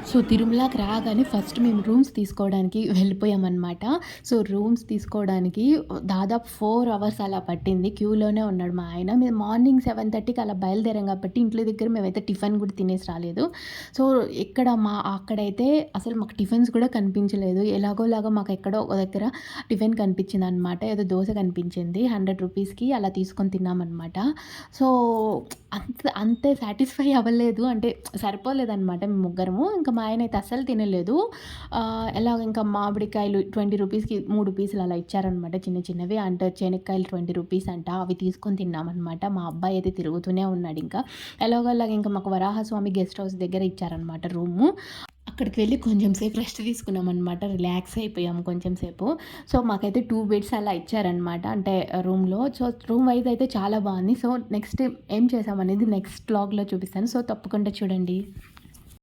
So, తిరుమలకి రాగానే first మేము రూమ్స్ తీసుకోవడానికి వెళ్ళిపోయామనమాట. సో, రూమ్స్ తీసుకోవడానికి దాదాపు 4 అవర్స్ అలా పట్టింది. క్యూలోనే ఉన్నాడు మా ఆయన. మేము మార్నింగ్ 7:30కి అలా బయలుదేరాం కాబట్టి ఇంట్లో దగ్గర మేమైతే టిఫిన్ కూడా తినేసి రాలేదు. సో, అక్కడైతే అసలు మాకు టిఫిన్స్ కూడా కనిపించలేదు. ఎలాగోలాగా మాకెక్కడో ఒక దగ్గర టిఫిన్ కనిపించిందనమాట. ఏదో దోస కనిపించింది. రూ. 100కి అలా తీసుకొని తిన్నామనమాట. సో, అంతే సాటిస్ఫై అవ్వలేదు. అంటే సరిపోలేదనమాట మేము ముగ్గురము. ఇంకా మా ఆయనైతే అస్సలు తినలేదు. ఎలాగ ఇంకా మామిడికాయలు రూ. 20కి 3 పీసులు అలా ఇచ్చారనమాట చిన్న చిన్నవి. అంటే చెనక్కాయలు రూ. 20 అంట. అవి తీసుకొని తిన్నామనమాట. మా అబ్బాయి అయితే తిరుగుతూనే ఉన్నాడింకా. ఎలాగోలాగ ఇంకా మాకు వరాహస్వామి గెస్ట్ హౌస్ దగ్గర ఇచ్చారనమాట రూము. అక్కడికి వెళ్ళి కొంచెం సేపు రెస్ట్ తీసుకున్నామనమాట. రిలాక్స్ అయిపోయాము కొంచెం సేపు. సో, మాకైతే 2 బెడ్స్ అలా ఇచ్చారనమాట. అంటే రూమ్‌లో. సో, రూమ్ వైస్ అయితే చాలా బావుంది. సో, నెక్స్ట్ ఏం చేశామనేది నెక్స్ట్ వ్లాగ్‌లో చూపిస్తాను. సో, తప్పకుండా చూడండి.